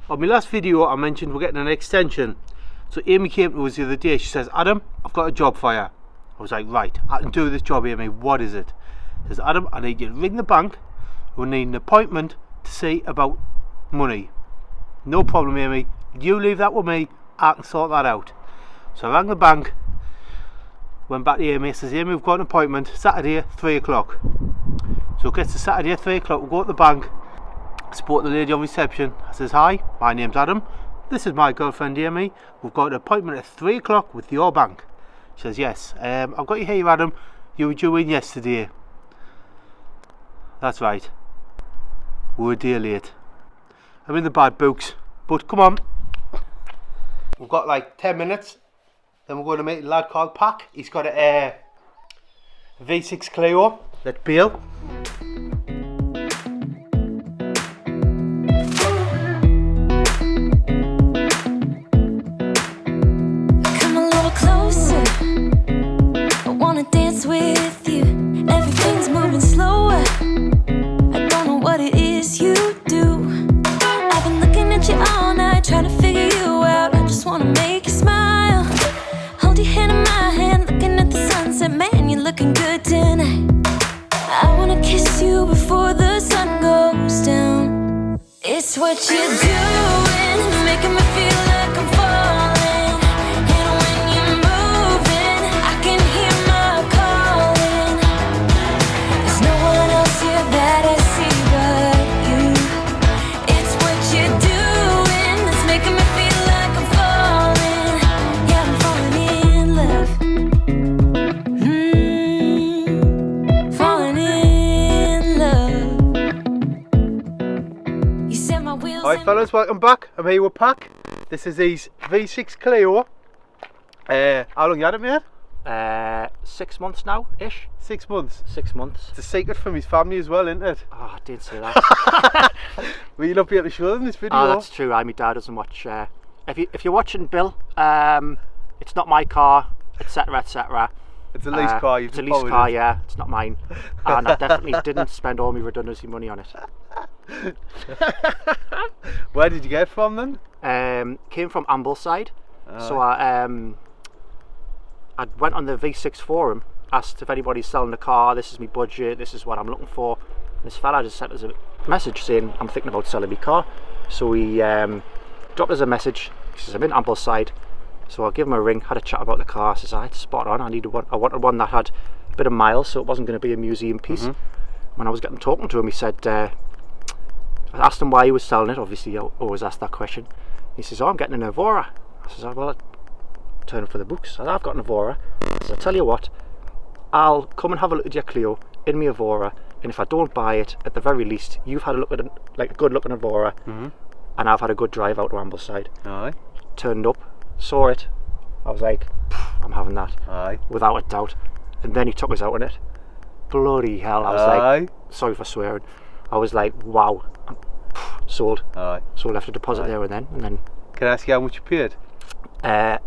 On my last video I mentioned we're getting an extension. So Amy came to us the other day. She says, Adam, I've got a job for you. I was like, right, I can do this job, Amy. What is it? She says, Adam, I need you to ring the bank. We need an appointment to see about money. No problem, Amy. You leave that with me. I can sort that out. So I rang the bank. Went back to Amy. Says, Amy, we've got an appointment Saturday at 3 o'clock. So it gets to Saturday at 3 o'clock. We go to the bank. I spoke to the lady on reception. I says, hi, my name's Adam. This is my girlfriend Amy. We've got an appointment at 3 o'clock with your bank. She says, yes. I've got you here, Adam. You were due in yesterday. That's right. We're a day late. I'm in the bad books. But come on. We've got like 10 minutes. Then we're going to meet a lad called Pack. He's got a V6 Clio. Let's bail. With you, everything's moving slower. I don't know what it is you do. I've been looking at you all night, trying to figure you out. I just wanna make you smile. Hold your hand in my hand, looking at the sunset. Man, you're looking good tonight. I wanna kiss you before the sun goes down. It's what you're doing, making me feel like I'm falling. And when you're moving, I can hear my calling. There's no one else here that I see but you. It's what you're doing that's making me feel like I'm falling. Yeah, I'm falling in love. Falling in love. You set my wheels. Alright fellas, welcome back. I'm here with Pack. This is his V6 Clio. How long you had it, mate? 6 months now, ish. 6 months. 6 months. It's a secret from his family as well, isn't it? Oh, I didn't say that. Will you not be able to show them this video? Oh, that's true. My dad doesn't watch. If you're watching, Bill, it's not my car, etc., etc. It's a lease car. You've It's a just lease borrowed car, it. yeah. It's not mine, and I definitely didn't spend all my redundancy money on it. Where did you get it from then? Came from Ambleside, so I went on the V6 forum, asked if anybody's selling a car. This is my budget. This is what I'm looking for. And this fella just sent us a message saying I'm thinking about selling my car. So he dropped us a message. He says I'm in Ambleside. So I give him a ring, had a chat about the car. I says, it's spot on. I wanted one that had a bit of miles, so it wasn't going to be a museum piece. When I was talking to him, he said, I asked him why he was selling it. Obviously, I always ask that question. He says, I'm getting an Evora. I says, well, turn up for the books. I've got an Evora. I says, I'll tell you what, I'll come and have a look at your Clio in my Evora, and if I don't buy it, at the very least, you've had a look at it, like a good looking Evora, and I've had a good drive out to Ambleside. Aye. Turned up, saw it, I was like, I'm having that. Aye. Without a doubt. And then he took us out on it. Bloody hell, I was like, sorry for swearing, I was like, wow, sold. Aye. So I left a deposit there and then. Can I ask you how much you paid?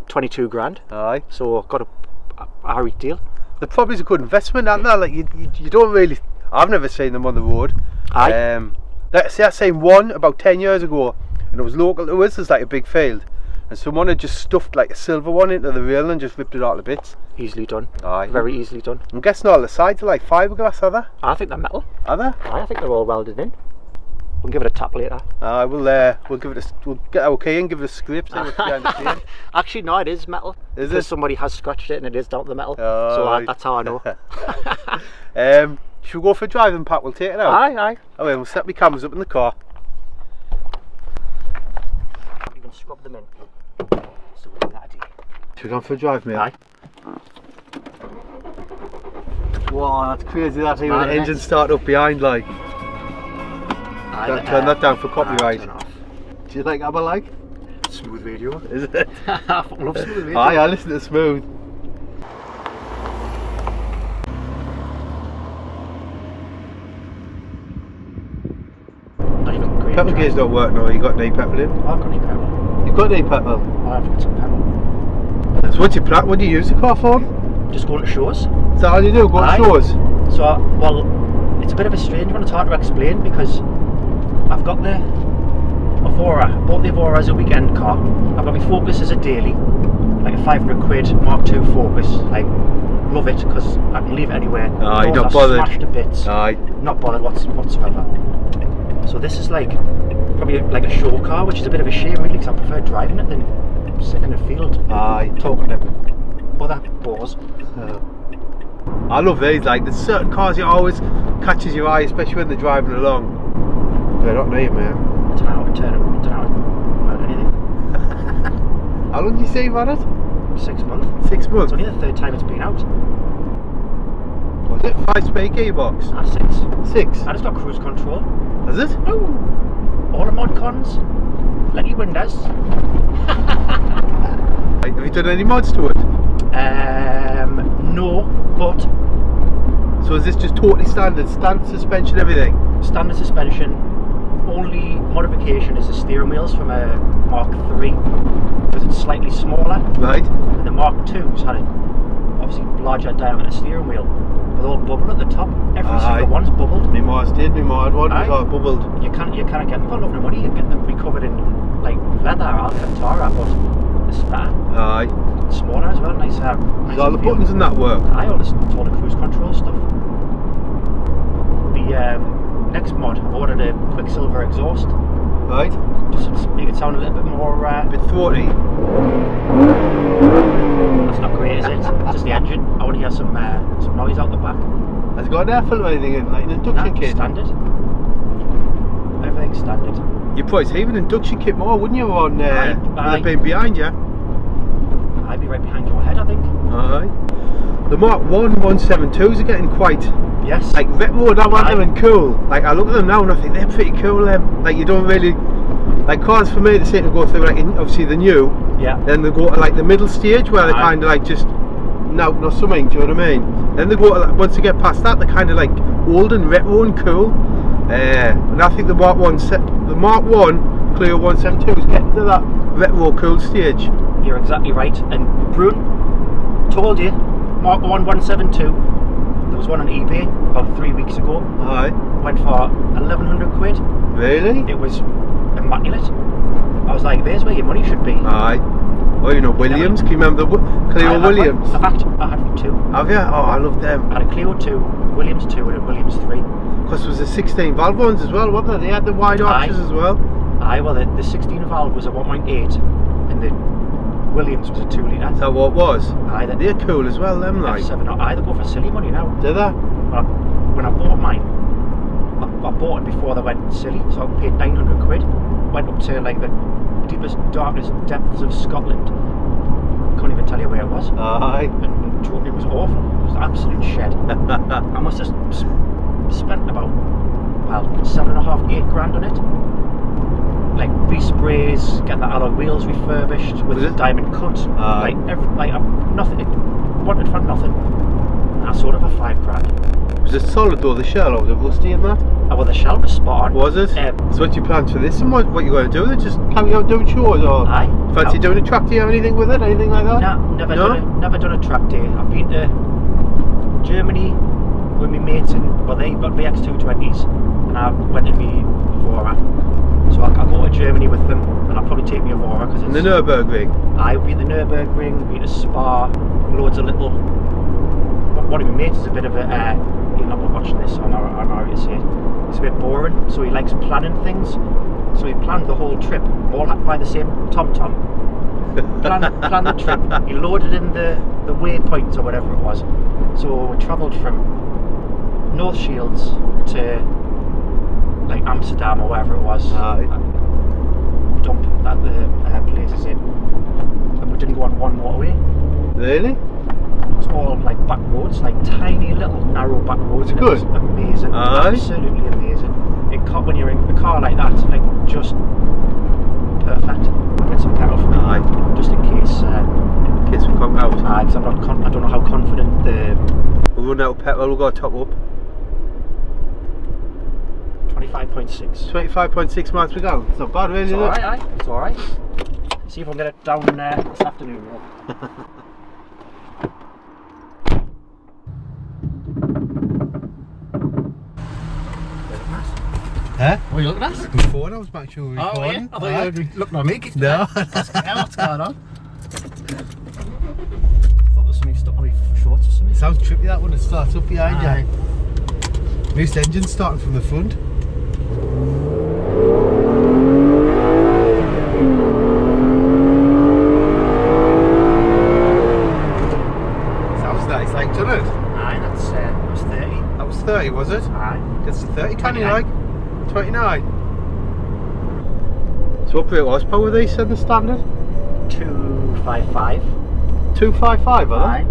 22 grand. Aye. So I got a right deal. The probably is a good investment, aren't they? Like you don't really. I've never seen them on the road. Aye. I seen one about 10 years ago, and it was local to us. There's like a big field, and someone had just stuffed like a silver one into the rail and just ripped it all to bits. Easily done. Aye. Very easily done. I'm guessing all the sides are like fiberglass, are they? I think they're metal. Are they? I think they're all welded in. We'll give it a tap later. We'll give it we'll get our key and give it a scrape. See what's behind the scene. Actually, no, it is metal. Is because it? somebody has scratched it and it is down to the metal. Oh, so right. that's how I know. Should we go for a driving pack? We'll take it out. Aye. Oh, we'll set my cameras up in the car. Even scrub them in. So we'll do that idea. Should we go for a drive, mate? Aye. Wow, that's crazy that even the engine start up behind like. Turn that down for copyright. Turn off. Do you like ABBA like? Smooth radio. Is it? I love smooth radio. Aye, I listen to Smooth. Petrol gears don't work now, you got any petrol in? I've got any petrol. You've got any petrol? I've got some petrol. So what's your plan? What do you use the car for? Just going to shows. Is that all you do? Go to shows? So, well, it's a bit of a strange one, it's hard to explain because I've got the Evora. Bought the Evora as a weekend car. I've got my Focus as a daily, like a 500 quid Mark II Focus. Like, love it because I can leave it anywhere. Aye, Doors not are bothered. Smashed to bits. Aye. Not bothered whatsoever. So this is like probably like a show car, which is a bit of a shame really, because I prefer driving it than sitting in a field. Aye. Talking to other boars. I love these. Like, there's certain cars that always catches your eye, especially when they're driving along. They're not neat, man. I don't know how to turn it. I don't know how to anything. How long do you say you've had it? 6 months. 6 months. It's only the third time it's been out. Was it 5-speed gearbox? Ah, 6. 6. And it's got cruise control. Is it? No. All the mod cons. Lucky windows. Right, have you done any mods to it? No, but So is this just totally standard suspension, everything? standard suspension. Only modification is the steering wheels from a Mark III, because it's slightly smaller. Right. And the Mark II's had a obviously larger diameter steering wheel with all bubble at the top. Every single one's bubbled. My Mars did, my Mars one was Aye. all bubbled. You can't get them for lovely money. You get them recovered in like leather or Alcantara, but it's better. Aye. Smaller as well, nicer. Does nicer all the feel. buttons and that work? Aye, all the cruise control stuff. The next mod, I've ordered a Quicksilver exhaust, Right. just to make it sound a little bit more. A bit throaty. That's not great, is it? Just the engine. I want to hear some noise out the back. Has it got an air filter or anything in, like an induction Nah, kit? standard. Everything's standard. You'd probably save an induction kit more, wouldn't you, on Aye. with it being behind you? I'd be right behind your head, I think. Aye. The Mark 172s are getting quite Yes. like retro now, aren't Aye. they, and cool. Like, I look at them now and I think they're pretty cool. Like, you don't really like cars for me. They seem to go through like obviously the new, Yeah. then they go to like the middle stage where they Aye. kind of like just no something. Do you know what I mean? Then they go to, like, once they get past that, they're kind of like old and retro and cool. And I think the Mark 1 Clio 172 is getting to that retro cool stage. You're exactly right. And Brune told you, Mark 1 172. There was one on eBay about 3 weeks ago. Aye. Went for 1,100 quid. Really? It was immaculate. I was like, there's where your money should be. Aye. Oh, you know Williams. Can you remember the Clio Williams? In fact, I had 2. Have you? Oh, I love them. I had a Clio 2, Williams 2 and a Williams 3. Because there was the 16 valve ones as well, wasn't there? They had the wide arches as well. Aye, well the 16 valve was a 1.8 and the Williams was a 2 litre. Is that what it was? Aye, They're cool as well, them like. F7, aye, they go for silly money now. Do they? Well, when I bought mine, I bought it before they went silly, so I paid 900 quid. Went up to like the deepest, darkest depths of Scotland. Couldn't even tell you where it was. Aye. And it was awful. It was an absolute shed. I must have spent about, well, 7.5, 8 grand on it. Like resprays, getting the alloy wheels refurbished with the diamond cut. Aye. Nothing. It wanted for nothing. And I sold it for 5 grand. Was it solid though, the shell, or was it rusty in that? Oh, well, the shell was spot on. Was it? So what's your plans for this and what you going to do? Just carry on doing chores or Aye. fancy doing a track day or anything with it? Anything like that? No, never done a track day. I've been to Germany with my mates well, they've got VX220s and I went to me Evora. So I'll go to Germany with them and I'll probably take me Evora because it's... In the Nürburgring? I've been to the Nürburgring, been to Spa, loads of little... One of my mates is a bit of a... you're not watching this, so I'm alright to say it. It's a bit boring, so he likes planning things. So he planned the whole trip, all by the same TomTom. Planned the trip. He loaded in the waypoints or whatever it was. So we travelled from North Shields to like Amsterdam or wherever it was. Dump that the place is in. And we didn't go on one motorway. Really? It was all like back roads, like tiny little narrow back roads. Good. It was amazing. Aye. Absolutely amazing. When you're in a car like that, like just perfect. I'll get some petrol from it. Aye. Just in case. Kids will come out. Aye, because I don't know how confident the We'll run out of petrol, we'll go top up. 25.6. 25.6 miles per gallon. It's not bad, really, It's is it? alright, aye. It's alright. See if I can get it down this afternoon. Huh? What are you looking at? My phone, I was back to recording. Oh, yeah? I thought you were looking at me. No. What's going on? I thought there was something stuck on my shorts or something. Sounds trippy that when it starts up behind Aye. you. This engine's starting from the front. Sounds nice, like, doesn't it? Aye, that was 30. That was 30, was it? Aye. Gets to 30, can you 29. like? 29. So what brake horsepower were these in the standard? 255. 255, are Aye.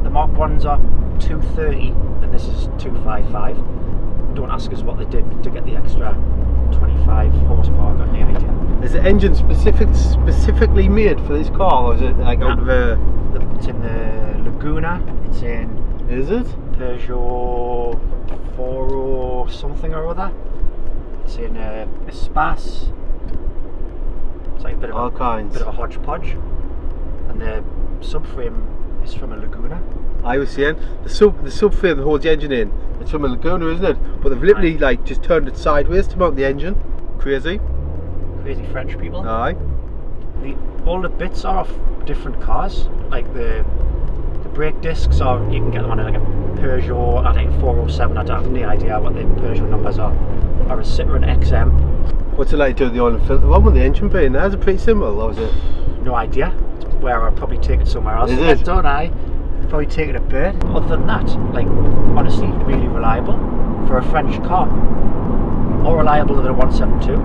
The Mark 1s are 230 and this is 255. Don't ask us what they did to get the extra 25 horsepower, I've got no idea. they? Is the engine specifically made for this car, or is it like out of a... It's in the Laguna, it's in Is it? Peugeot 4 something or other. It's in Espace. It's like a bit of All kinds. bit of a hodgepodge. And the subframe is from a Laguna. I was saying the subframe that holds the engine in, it's from a Laguna, isn't it? But they've literally like just turned it sideways to mount the engine. Crazy. Crazy French people. Aye. All the bits are off different cars. Like the brake discs are, you can get them on like a Peugeot, I think 407. I don't have any idea what the Peugeot numbers are. Or a Citroen XM. What's it like to do the oil and filter one with the engine bay in there? Is it pretty simple, or is it? No idea. It's where I'll probably take it somewhere else. Is it? Don't I? Probably take it a bit. Other than that, like honestly, really reliable for a French car. More reliable than a 172.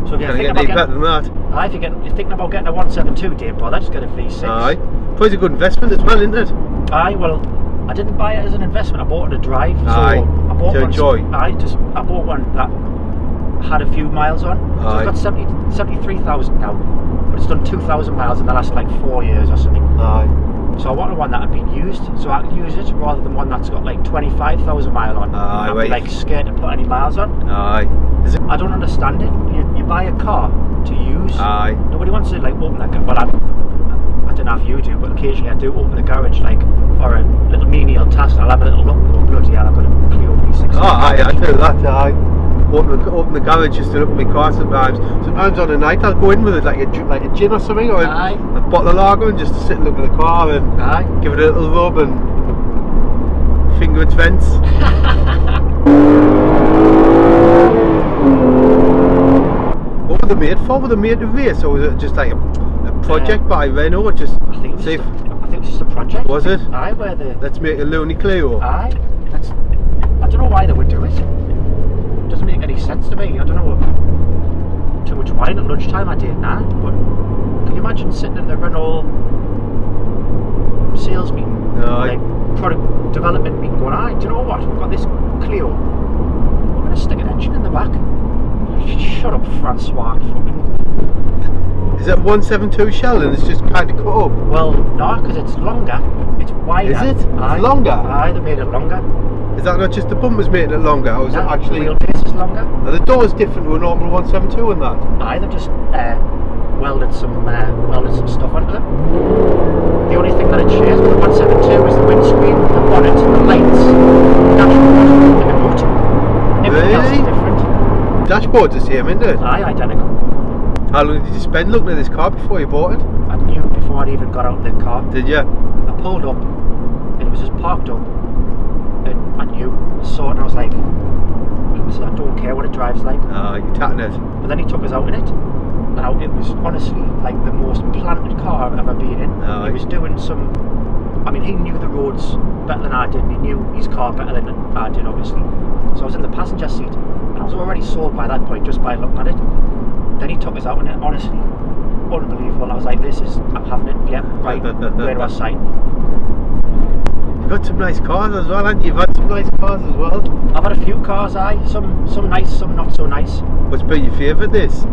So if you're Can I thinking get about any getting, better than that? aye, if you're thinking about getting a 172, don't bother. Just get a V6. Aye. Probably a good investment as well, isn't it? Aye, well, I didn't buy it as an investment. I bought it to drive. So Aye, I bought to one. enjoy. I bought one that had a few miles on. So Aye. it's got 73,000 now, but it's done 2,000 miles in the last like 4 years or something. Aye. So I wanted one that had been used, so I can use it rather than one that's got like 25,000 mile on. Aye, I'd right. be like scared to put any miles on. Aye. Is it? I don't understand it. You buy a car to use. Aye. Nobody wants to like open that. Well, I don't know if you do, but occasionally I do open the garage like for a little menial task. And I'll have a little look. Oh bloody hell! I've got a Clio V6. Oh, aye, I do that. Aye. Open the garage just to look at my car sometimes. Sometimes on a night I'll go in with it like a gin or something, or Aye. a bottle of lager, and just to sit and look at the car and Aye. give it a little rub and finger its vents. What were they made for? Were they made to race, or was it just like a project by Renault? Just I think see it was just a project. Was it? Aye, where the let's make a Renault Clio. Aye. I don't know why they would do it. It doesn't make any sense to me. I don't know. Too much wine at lunchtime I did now. But can you imagine sitting in the Renault sales meeting, Aye. like product development meeting, going, aye, do you know what? We've got this Clio. We're going to stick an engine in the back. Shut up, Francois. Fucking. Is it a 172 shell and it's just kind of cut up? Well, no, because it's longer. It's wider. Is it? Aye. It's longer? Aye, they made it longer. Is that not just the bumpers making it longer, or is it actually... The wheelbase is longer. Are the doors different to a normal 172 and that? Aye, they've just welded some stuff onto them. The only thing that it shares with the 172 is the windscreen, the bonnet, the lights, the dashboard, and the boot. Everything else is Really? different. Dashboard's the same, isn't it? Aye, identical. How long did you spend looking at this car before you bought it? I knew before I'd even got out of the car. Did you? I pulled up, and it was just parked up, and I knew, I saw it, and I was like, I don't care what it drives like. You're tatting it. But then he took us out in it, and it was honestly like the most planted car I've ever been in. Aye. He was doing some, I mean, he knew the roads better than I did, and he knew his car better than I did, obviously. So I was in the passenger seat, and I was already sold by that point just by looking at it. Then he took us out in it, honestly, unbelievable. I was like, I'm having it, yeah, right, where do I sign? You've got some nice cars as well, haven't you? You've had some nice cars as well. I've had a few cars, aye, some nice, some not so nice. What's been your favourite this?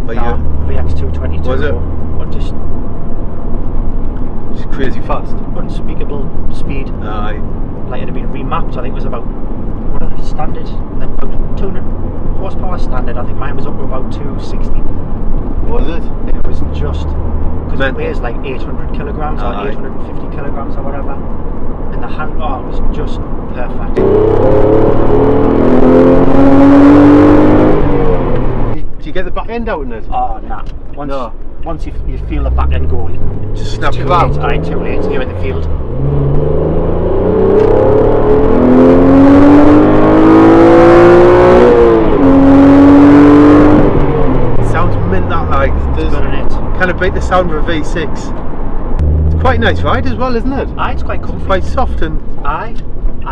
VX222. Was it? But Just crazy fast. unspeakable speed. Aye. Like it had been remapped. I think it was about, what are the standard? About 200 horsepower standard. I think mine was up to about 260. Was it? And it was just because it Mental. weighs like 800 kilograms or Aye. 850 kilograms or whatever. and the handbar was just perfect. Do you get the back end out in it? Oh nah. Once you feel the back end go, Just snap too it out. late. Aye, too late. You're in the field. Sounds mint that like. It's good in it. Kind of beat the sound of a V6. It's quite nice ride as well, isn't it? Aye, it's quite comfy. Quite soft and. Aye,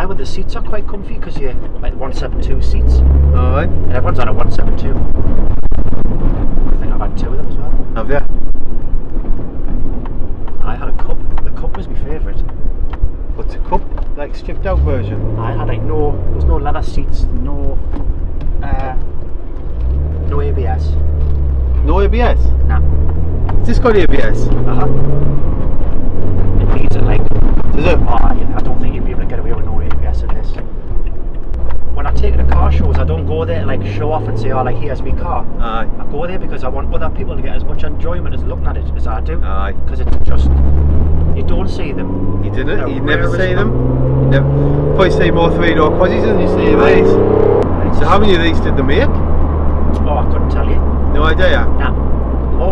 with the seats are quite comfy because you're like 172 seats, Alright. and everyone's on a 172. I think I've had 2 of them as well. Have you? I had a cup. The cup was my favourite. What's a cup? Like stripped out version? I had like there's no leather seats, no ABS. No ABS? Nah. Has this got ABS? It needs it like. Does it? Oh, yeah, I don't think you'd be able to get away with no ABS in this. When I take it to car shows, I don't go there to like show off and say, oh, like here's my car. Aye. I go there because I want other people to get as much enjoyment as looking at it as I do. Aye. Because it's just, you don't see them. You didn't? They're You never rare see as them? You never. Probably see more 3-door quaddies than you see Aye. these. So how many of these did they make? Oh, I couldn't tell you. No idea. Nah.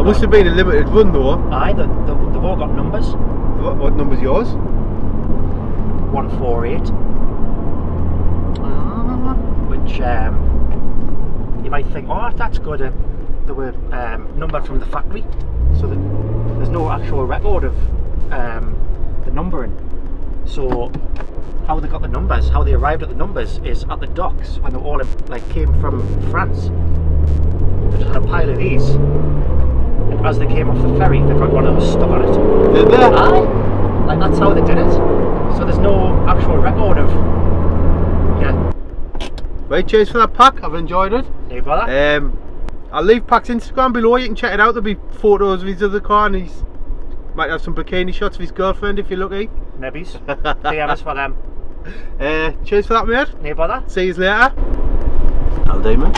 It must have been a limited run though. Aye, they've all got numbers. What number's yours? 148. Which you might think, oh, that's good. They were numbered from the factory, so that there's no actual record of the numbering. So how they got the numbers, how they arrived at the numbers, is at the docks when they all like came from France. They just had a pile of these, and as they came off the ferry, they got one of them stuck on it. Did they? Aye, like that's how they did it. So there's no actual record of. Yeah. Right, cheers for that pack. I've enjoyed it. No bother. I'll leave Pack's Instagram below. You can check it out. There'll be photos of his other car, and he's might have some bikini shots of his girlfriend if you're lucky. Nebbies. DM us for them. Cheers for that, mate. No bother. See you later. I'll do, man.